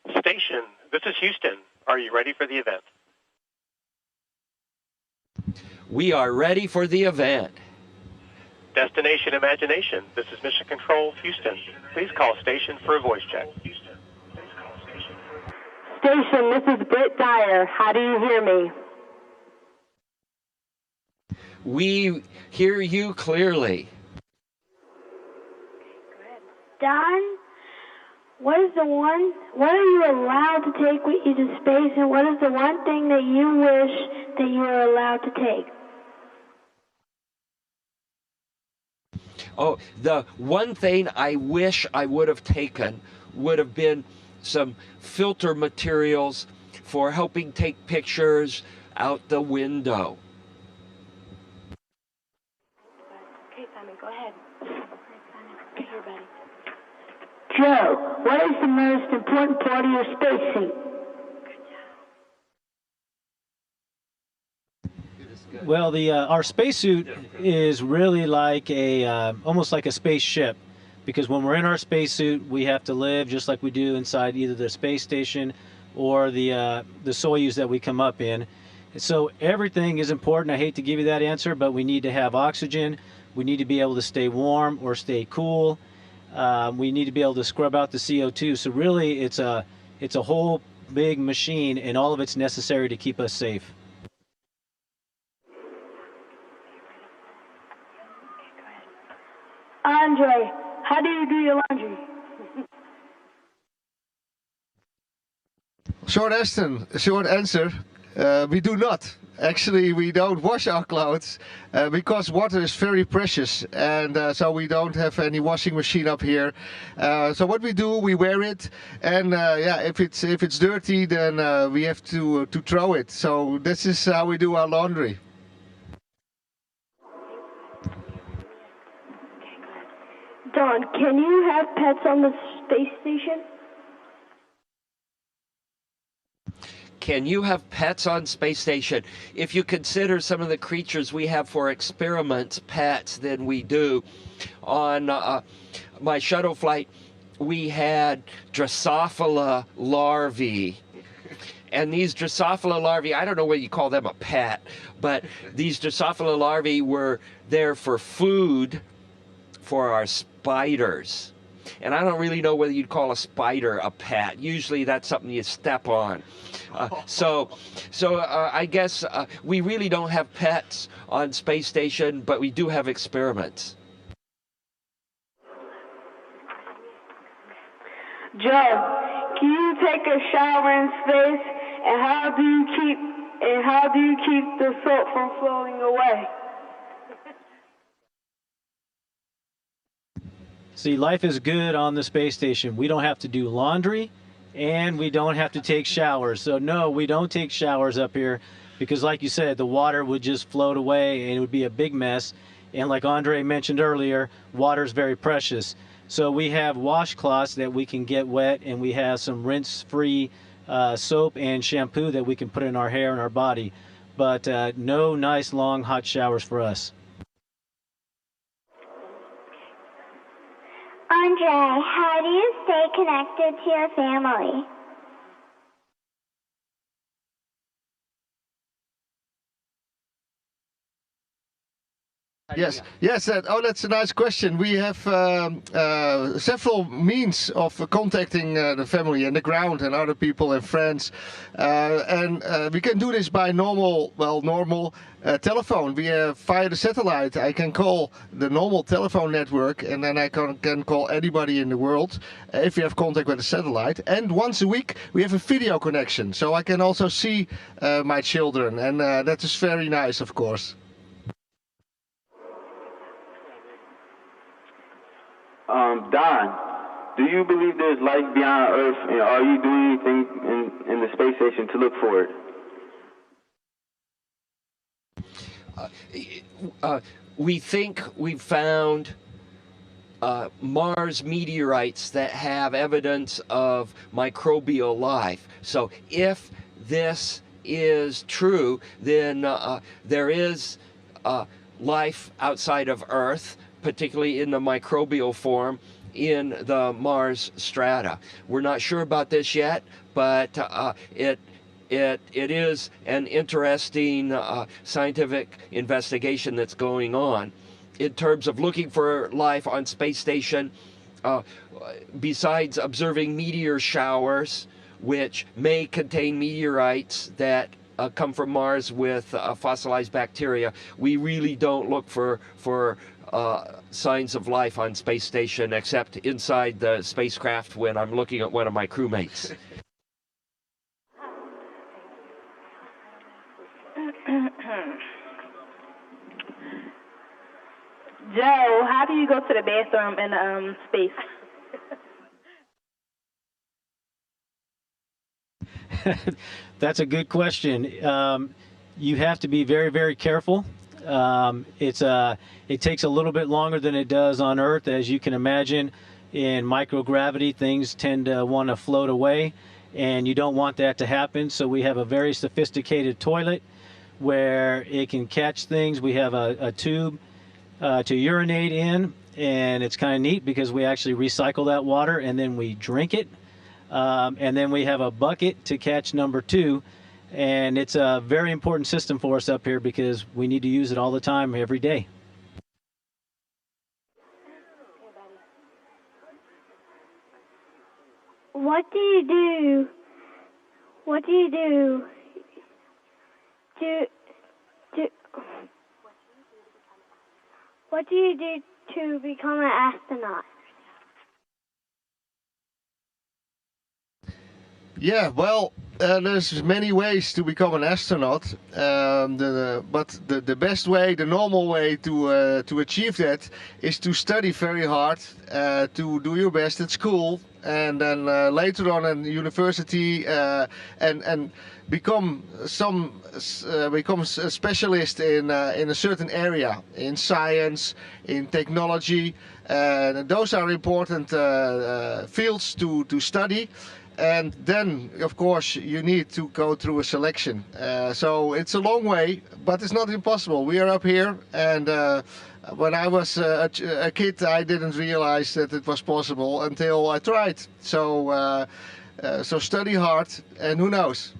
Station, this is Houston. Are you ready for the event? We are ready for the event. Destination Imagination, this is Mission Control, Houston. Please call station for a voice check. Station, this is Britt Dyer. How do you hear me? We hear you clearly. Don, what are you allowed to take with you to space, and what is the one thing that you wish that you were allowed to take? Oh, the one thing I wish I would have taken would have been some filter materials for helping take pictures out the window. Okay, Simon, go ahead. Okay, here, buddy. Joe, what is the most important part of your spacesuit? Well, our spacesuit is really like almost like a spaceship, because when we're in our spacesuit, we have to live just like we do inside either the space station or the Soyuz that we come up in. So everything is important. I hate to give you that answer, but we need to have oxygen. We need to be able to stay warm or stay cool. We need to be able to scrub out the CO2. So really, it's a whole big machine, and all of it's necessary to keep us safe. Andre, how do you do your laundry? Short answer, we do not. Actually, we don't wash our clothes because water is very precious, and so we don't have any washing machine up here. So what we do, we wear it, and yeah, if it's dirty, then we have to throw it. So this is how we do our laundry. Don, can you have pets on the space station? Can you have pets on space station? If you consider some of the creatures we have for experiments pets, then we do. On my shuttle flight, we had Drosophila larvae. And these Drosophila larvae, I don't know whether you call them a pet, but these Drosophila larvae were there for food for our spiders. And I don't really know whether you'd call a spider a pet. Usually that's something you step on. So I guess we really don't have pets on space station, but we do have experiments. Joe, can you take a shower in space, and how do you keep the soap from flowing away? See, life is good on the space station. We don't have to do laundry, and we don't have to take showers. So no, we don't take showers up here because, like you said, the water would just float away and it would be a big mess. And like Andre mentioned earlier, water is very precious. So we have washcloths that we can get wet, and we have some rinse-free soap and shampoo that we can put in our hair and our body. But no nice long hot showers for us. Andre, how do you stay connected to your family? Yes. That's a nice question. We have several means of contacting the family and the ground and other people and friends, and we can do this by normal telephone. We via the satellite. I can call the normal telephone network, and then I can call anybody in the world if we have contact with the satellite. And once a week we have a video connection, so I can also see my children, and that is very nice, of course. Don, do you believe there's life beyond Earth, and are you doing anything in the space station to look for it? We think we've found Mars meteorites that have evidence of microbial life. So if this is true, then there is life outside of Earth, particularly in the microbial form, in the Mars strata. We're not sure about this yet, but it is an interesting scientific investigation that's going on in terms of looking for life on space station. Besides observing meteor showers, which may contain meteorites that come from Mars with fossilized bacteria, we really don't look for signs of life on space station except inside the spacecraft when I'm looking at one of my crewmates. Joe, how do you go to the bathroom in space? That's a good question. You have to be very, very careful. It takes a little bit longer than it does on Earth. As you can imagine, in microgravity, things tend to want to float away, and you don't want that to happen. So we have a very sophisticated toilet where it can catch things. We have a tube to urinate in, and it's kind of neat because we actually recycle that water and then we drink it. And then we have a bucket to catch number 2. And it's a very important system for us up here because we need to use it all the time, every day. What do you do? What do you do what do you do to become an astronaut? Yeah, well, there's many ways to become an astronaut, but the best way, the normal way to achieve that is to study very hard, to do your best at school, and then later on in university, and become a specialist in a certain area, in science, in technology. Those are important fields to study. And then, of course, you need to go through a selection. So it's a long way, but it's not impossible. We are up here, and when I was a kid, I didn't realize that it was possible until I tried. So study hard, and who knows?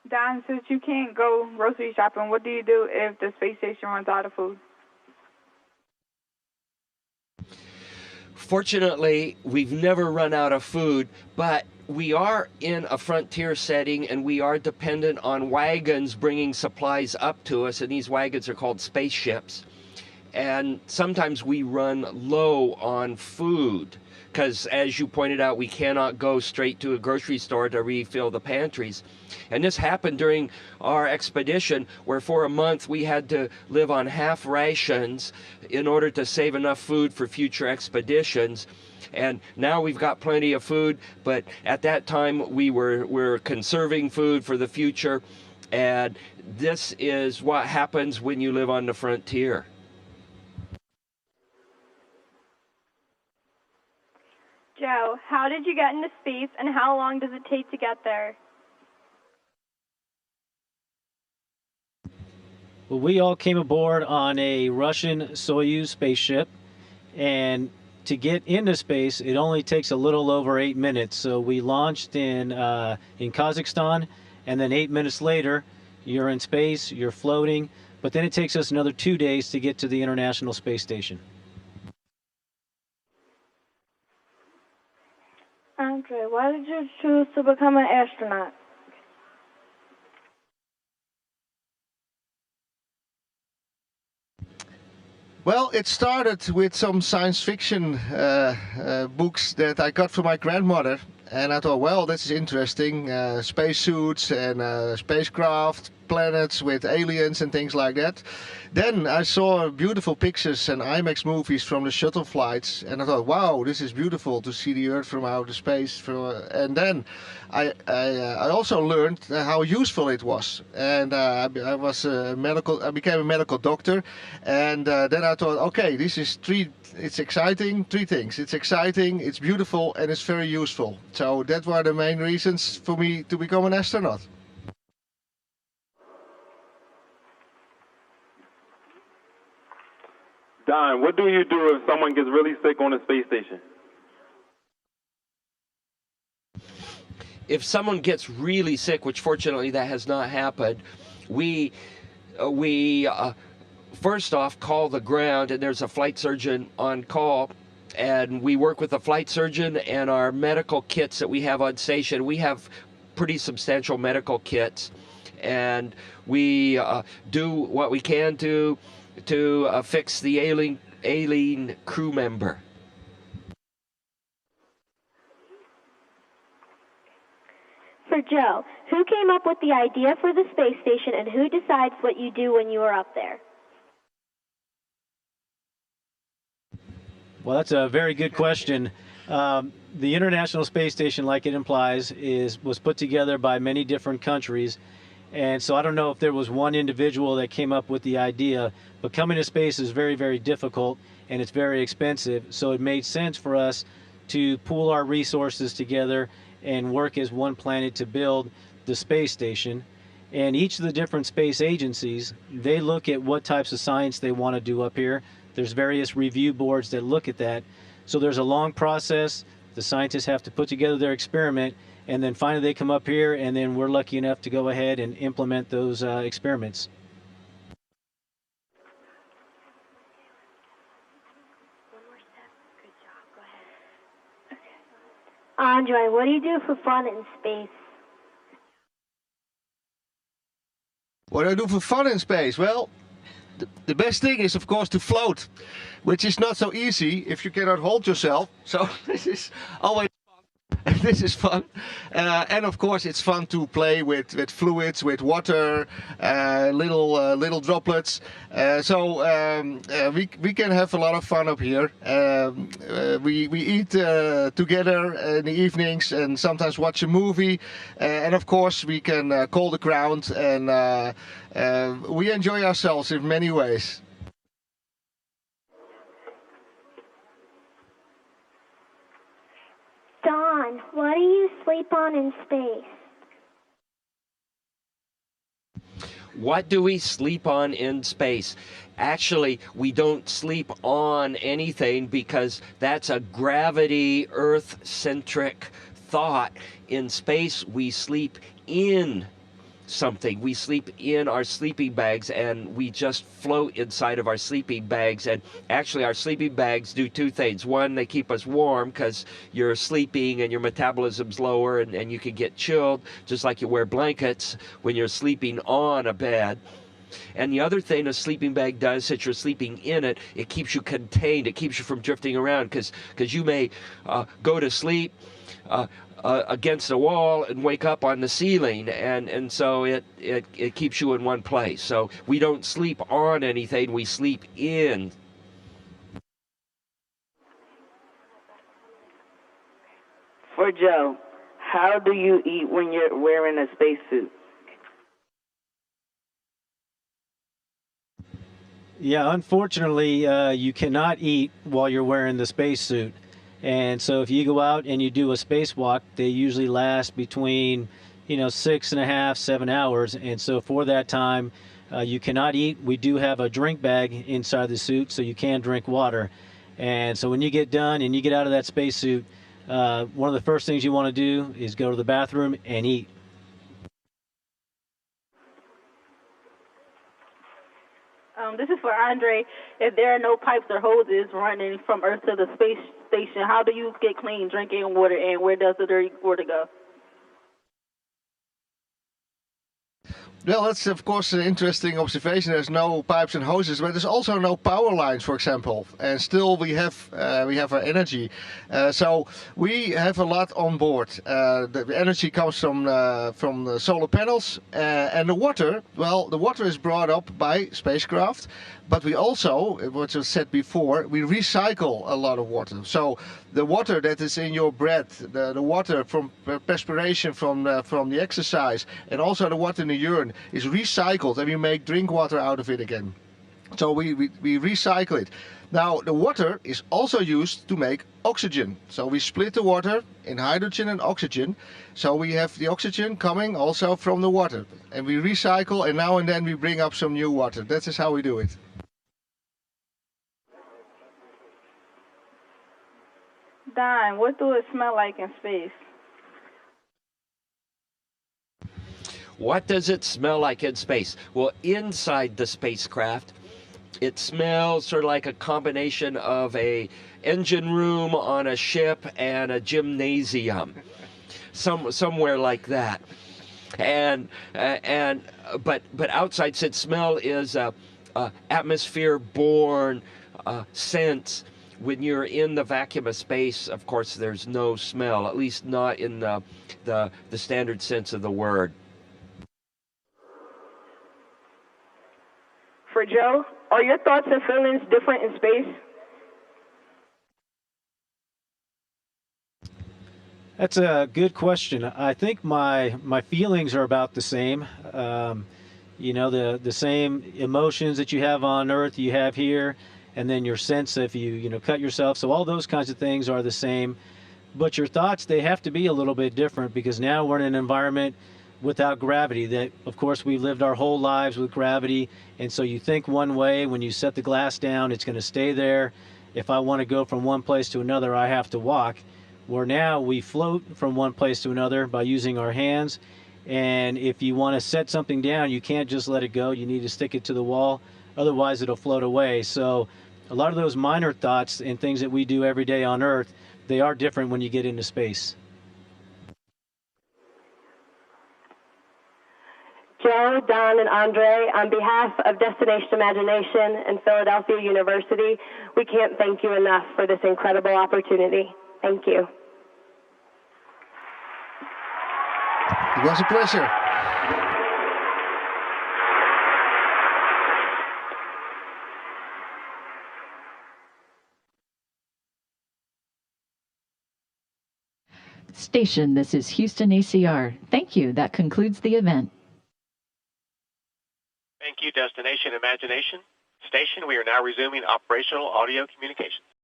Don, since you can't go grocery shopping, what do you do if the space station runs out of food? Fortunately, we've never run out of food, but we are in a frontier setting and we are dependent on wagons bringing supplies up to us, and these wagons are called spaceships. And sometimes we run low on food because, as you pointed out, we cannot go straight to a grocery store to refill the pantries. And this happened during our expedition, where for a month we had to live on half rations in order to save enough food for future expeditions. And now we've got plenty of food, but at that time we were conserving food for the future. And this is what happens when you live on the frontier. Joe, how did you get into space, and how long does it take to get there? Well, we all came aboard on a Russian Soyuz spaceship, and to get into space, it only takes a little over 8 minutes. So we launched in Kazakhstan, and then 8 minutes later, you're in space, you're floating, but then it takes us another 2 days to get to the International Space Station. Andre, why did you choose to become an astronaut? Well, it started with some science fiction books that I got from my grandmother. And I thought, well, this is interesting. Spacesuits and spacecraft, planets with aliens and things like that. Then I saw beautiful pictures and IMAX movies from the shuttle flights. And I thought, wow, this is beautiful to see the Earth from outer space. And then I also learned how useful it was. And I became a medical doctor. And then I thought, okay, it's exciting, 3 things. It's exciting, it's beautiful, and it's very useful. So that were the main reasons for me to become an astronaut. Don, what do you do if someone gets really sick on the space station? If someone gets really sick, which fortunately that has not happened, we first off call the ground, and there's a flight surgeon on call, and we work with the flight surgeon and our medical kits that we have on station. We have pretty substantial medical kits, and we do what we can do to fix the ailing crew member. For Joe, who came up with the idea for the space station, and who decides what you do when you are up there? Well, that's a very good question. The International Space Station, like it implies, was put together by many different countries. And so I don't know if there was one individual that came up with the idea, but coming to space is very, very difficult, and it's very expensive. So it made sense for us to pool our resources together and work as one planet to build the space station. And each of the different space agencies, they look at what types of science they want to do up here. There's various review boards that look at that. So there's a long process. The scientists have to put together their experiment, and then finally they come up here, and then we're lucky enough to go ahead and implement those experiments. Andre, what do you do for fun in space? What do I do for fun in space? Well, the best thing is, of course, to float, which is not so easy if you cannot hold yourself. So this is always fun. This is fun. And of course, it's fun to play with fluids, with water, little droplets. We can have a lot of fun up here. We eat together in the evenings and sometimes watch a movie. And of course, we can call the ground, and we enjoy ourselves in many ways. Don, what do you sleep on in space? What do we sleep on in space? Actually, we don't sleep on anything because that's a gravity, Earth-centric thought. In space, we sleep in something. We sleep in our sleeping bags, and we just float inside of our sleeping bags. And actually, our sleeping bags do two things. One, they keep us warm because you're sleeping and your metabolism's lower, and you can get chilled, just like you wear blankets when you're sleeping on a bed. And the other thing a sleeping bag does, since you're sleeping in it, it keeps you contained. It keeps you from drifting around, because you may go to sleep against a wall and wake up on the ceiling, and so it keeps you in one place. So we don't sleep on anything, we sleep in. For Joe, how do you eat when you're wearing a spacesuit? Yeah, unfortunately, you cannot eat while you're wearing the spacesuit. And so if you go out and you do a spacewalk, they usually last between, 6.5, 7 hours. And so for that time, you cannot eat. We do have a drink bag inside the suit, so you can drink water. And so when you get done and you get out of that spacesuit, one of the first things you want to do is go to the bathroom and eat. This is for Andre. If there are no pipes or hoses running from Earth to the space station, how do you get clean drinking water, and where does the dirty water go? Well, that's of course an interesting observation. There's no pipes and hoses, but there's also no power lines, for example. And still we have our energy. So we have a lot on board. The energy comes from the solar panels, and the water. Well, the water is brought up by spacecraft, but we also, what was said before, we recycle a lot of water. So the water that is in your breath, the water from perspiration from the exercise, and also the water in the urine is recycled, and we make drink water out of it again. So we recycle it. Now the water is also used to make oxygen. So we split the water in hydrogen and oxygen. So we have the oxygen coming also from the water, and we recycle, and now and then we bring up some new water. That is how we do it. Don, what do it smell like in space? What does it smell like in space? Well, inside the spacecraft, it smells sort of like a combination of a engine room on a ship and a gymnasium, somewhere like that. But outside, since smell is atmosphere-borne sense, when you're in the vacuum of space, of course, there's no smell, at least not in the standard sense of the word. For Joe, are your thoughts and feelings different in space? That's a good question. I think my feelings are about the same. You know, the same emotions that you have on Earth you have here, and then your sense if you cut yourself. So all those kinds of things are the same. But your thoughts, they have to be a little bit different because now we're in an environment without gravity that, of course, we've lived our whole lives with gravity. And so you think one way, when you set the glass down, it's going to stay there. If I want to go from one place to another, I have to walk. Where now we float from one place to another by using our hands. And if you want to set something down, you can't just let it go. You need to stick it to the wall. Otherwise, it'll float away. So a lot of those minor thoughts and things that we do every day on Earth, they are different when you get into space. Joe, Don, and Andre, on behalf of Destination Imagination and Philadelphia University, we can't thank you enough for this incredible opportunity. Thank you. It was a pleasure. Station, this is Houston ACR. Thank you. That concludes the event. Thank you, Destination Imagination. Station, we are now resuming operational audio communications.